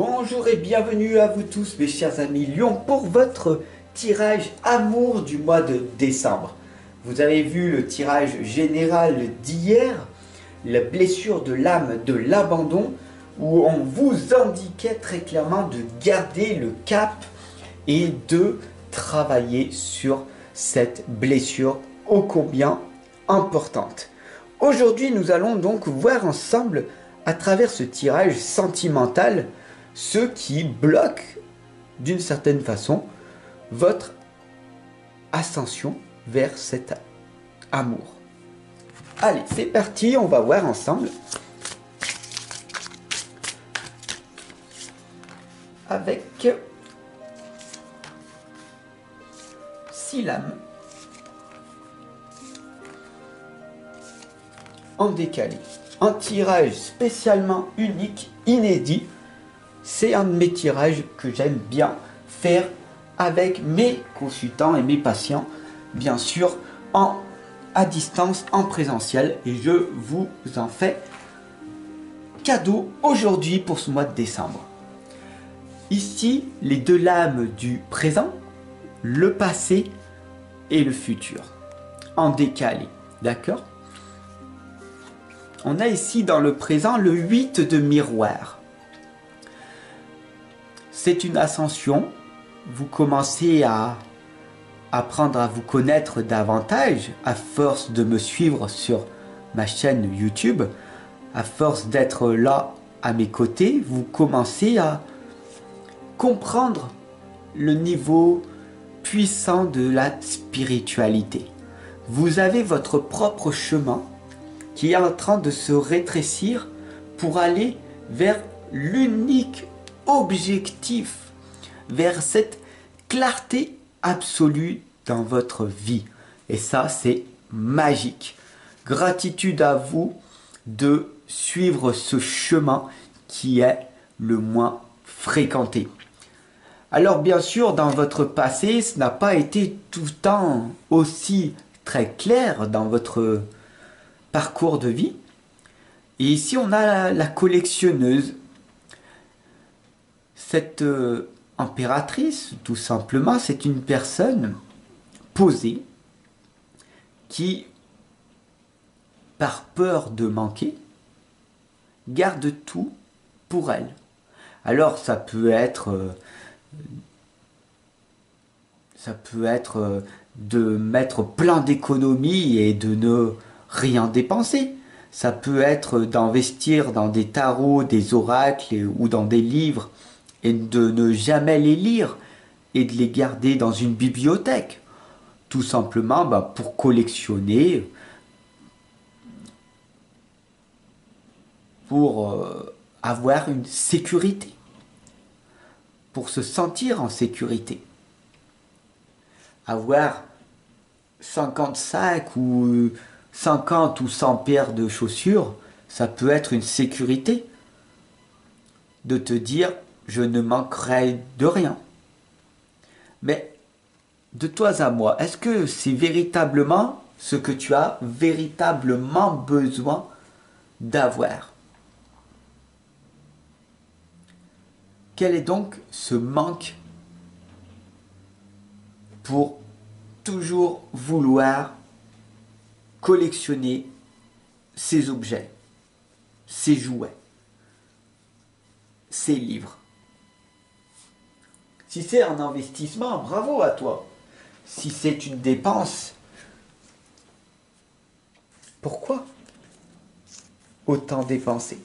Bonjour et bienvenue à vous tous mes chers amis Lions pour votre tirage amour du mois de décembre. Vous avez vu le tirage général d'hier, la blessure de l'âme de l'abandon, où on vous indiquait très clairement de garder le cap et de travailler sur cette blessure ô combien importante. Aujourd'hui nous allons donc voir ensemble à travers ce tirage sentimental ce qui bloque d'une certaine façon votre ascension vers cet amour. Allez, c'est parti, on va voir ensemble avec 6 lames en décalé. Un tirage spécialement unique, inédit. C'est un de mes tirages que j'aime bien faire avec mes consultants et mes patients, bien sûr à distance, en présentiel, et je vous en fais cadeau aujourd'hui pour ce mois de décembre. Ici, les deux lames du présent, le passé et le futur, en décalé, d'accord? On a ici dans le présent le 8 de miroir. C'est une ascension, vous commencez à apprendre à vous connaître davantage à force de me suivre sur ma chaîne YouTube, à force d'être là à mes côtés, vous commencez à comprendre le niveau puissant de la spiritualité. Vous avez votre propre chemin qui est en train de se rétrécir pour aller vers l'unique objectif, vers cette clarté absolue dans votre vie. Et ça, c'est magique. Gratitude à vous de suivre ce chemin qui est le moins fréquenté. Alors bien sûr, dans votre passé, ce n'a pas été tout le temps aussi très clair dans votre parcours de vie. Et ici, on a la collectionneuse. Cette impératrice, tout simplement, c'est une personne posée qui, par peur de manquer, garde tout pour elle. Alors ça peut être de mettre plein d'économies et de ne rien dépenser. Ça peut être d'investir dans des tarots, des oracles ou dans des livres et de ne jamais les lire et de les garder dans une bibliothèque. Tout simplement pour collectionner, pour avoir une sécurité, pour se sentir en sécurité. Avoir 50 sacs ou 50 ou 100 paires de chaussures, ça peut être une sécurité de te dire je ne manquerai de rien. Mais de toi à moi, est-ce que c'est véritablement ce que tu as véritablement besoin d'avoir? Quel est donc ce manque pour toujours vouloir collectionner ces objets, ces jouets, ces livres? Si c'est un investissement, bravo à toi. Si c'est une dépense, pourquoi autant dépenser?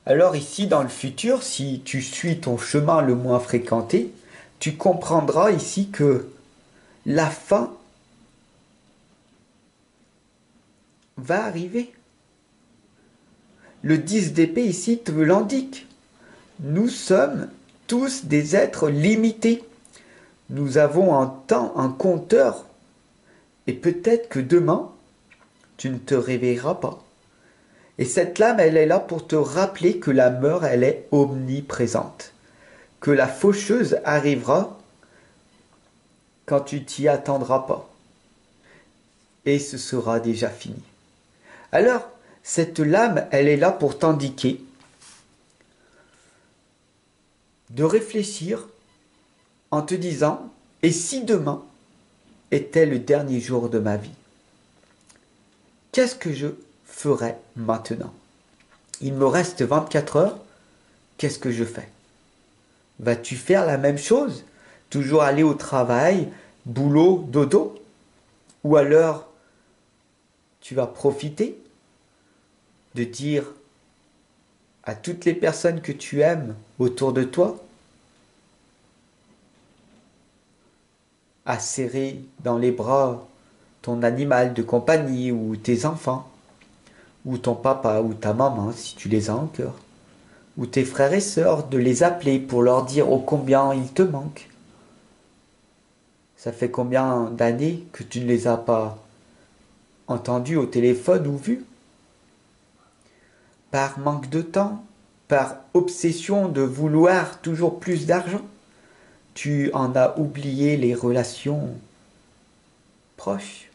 Alors ici, dans le futur, si tu suis ton chemin le moins fréquenté, tu comprendras ici que la fin va arriver. Le 10 d'épée ici te l'indique. Nous sommes tous des êtres limités. Nous avons un temps, un compteur. Et peut-être que demain, tu ne te réveilleras pas. Et cette lame, elle est là pour te rappeler que la mort, elle est omniprésente. Que la faucheuse arrivera quand tu t'y attendras pas. Et ce sera déjà fini. Alors, cette lame, elle est là pour t'indiquer de réfléchir en te disant, et si demain était le dernier jour de ma vie, qu'est-ce que je ferais maintenant? Il me reste 24 heures, qu'est-ce que je fais? Vas-tu faire la même chose? Toujours aller au travail, boulot, dodo? Ou alors, tu vas profiter de dire à toutes les personnes que tu aimes autour de toi, à serrer dans les bras ton animal de compagnie ou tes enfants, ou ton papa ou ta maman si tu les as encore, ou tes frères et sœurs, de les appeler pour leur dire ô combien ils te manquent. Ça fait combien d'années que tu ne les as pas entendus au téléphone ou vus? Par manque de temps, par obsession de vouloir toujours plus d'argent, tu en as oublié les relations proches.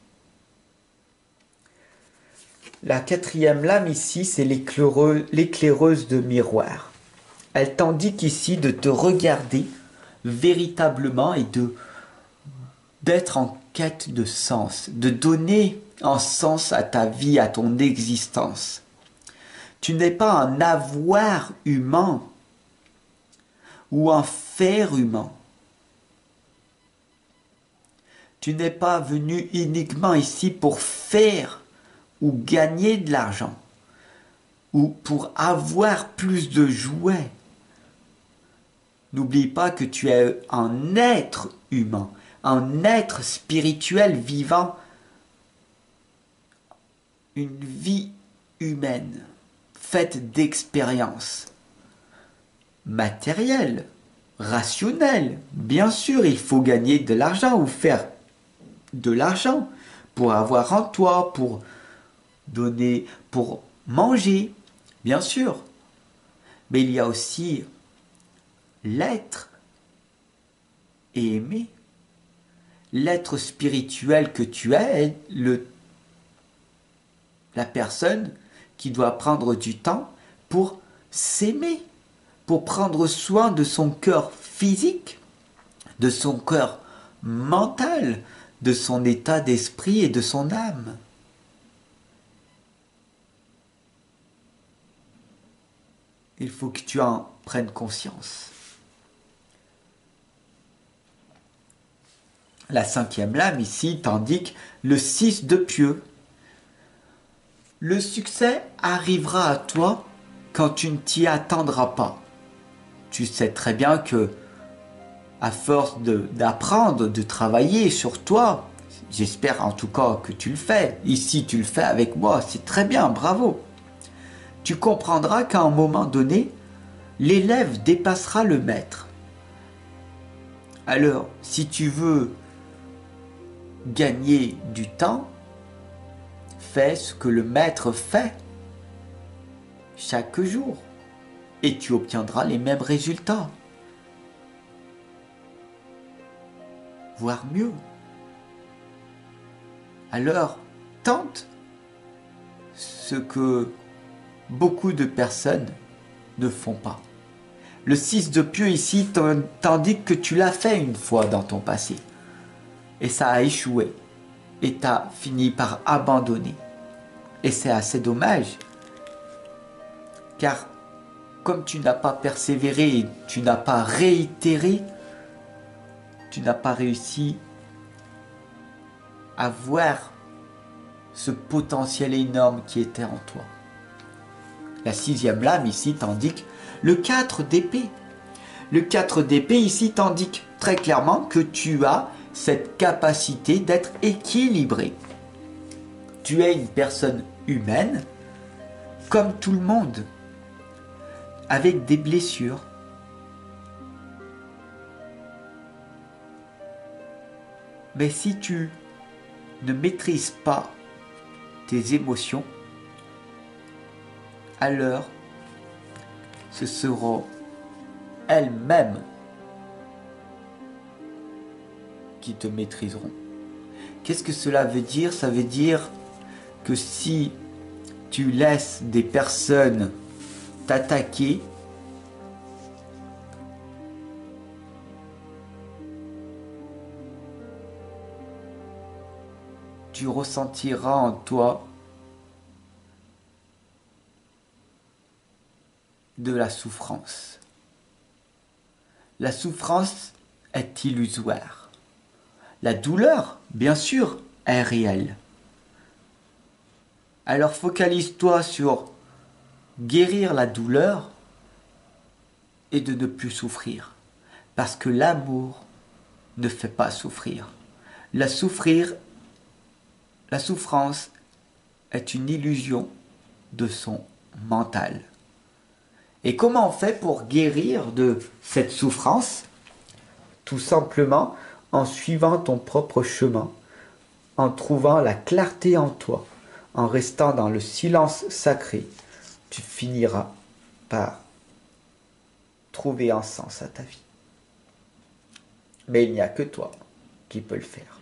La quatrième lame ici, c'est l'éclaireuse de miroir. Elle t'indique ici de te regarder véritablement et d'être en quête de sens, de donner un sens à ta vie, à ton existence. Tu n'es pas un avoir humain ou un faire humain. Tu n'es pas venu uniquement ici pour faire ou gagner de l'argent ou pour avoir plus de jouets. N'oublie pas que tu es un être humain, un être spirituel vivant une vie humaine faite d'expériences matérielles, rationnelles. Bien sûr, il faut gagner de l'argent ou faire de l'argent pour avoir un toit, pour donner, pour manger, bien sûr. Mais il y a aussi l'être et aimer. L'être spirituel que tu es, la personne qui doit prendre du temps pour s'aimer, pour prendre soin de son cœur physique, de son cœur mental, de son état d'esprit et de son âme. Il faut que tu en prennes conscience. La cinquième lame ici t'indique le 6 de pieux. Le succès arrivera à toi quand tu ne t'y attendras pas. Tu sais très bien que, à force d'apprendre, de travailler sur toi, j'espère en tout cas que tu le fais. Ici, tu le fais avec moi, c'est très bien, bravo. Tu comprendras qu'à un moment donné, l'élève dépassera le maître. Alors, si tu veux gagner du temps, fais ce que le maître fait chaque jour et tu obtiendras les mêmes résultats, voire mieux. Alors, tente ce que beaucoup de personnes ne font pas. Le 6 de pieux ici t'indique que tu l'as fait une fois dans ton passé et ça a échoué et t'as fini par abandonner. Et c'est assez dommage, car comme tu n'as pas persévéré, tu n'as pas réitéré, tu n'as pas réussi à voir ce potentiel énorme qui était en toi. La sixième lame ici t'indique le 4 d'épée. Le 4 d'épée ici t'indique très clairement que tu as cette capacité d'être équilibré. Tu es une personne humaine, comme tout le monde, avec des blessures. Mais si tu ne maîtrises pas tes émotions, alors ce seront elles-mêmes qui te maîtriseront. Qu'est-ce que cela veut dire? Ça veut dire que si tu laisses des personnes t'attaquer, tu ressentiras en toi de la souffrance. La souffrance est illusoire. La douleur, bien sûr, est réelle. Alors focalise-toi sur guérir la douleur et de ne plus souffrir. Parce que l'amour ne fait pas souffrir. La souffrance est une illusion de son mental. Et comment on fait pour guérir de cette souffrance? Tout simplement en suivant ton propre chemin, en trouvant la clarté en toi, en restant dans le silence sacré, tu finiras par trouver un sens à ta vie. Mais il n'y a que toi qui peux le faire.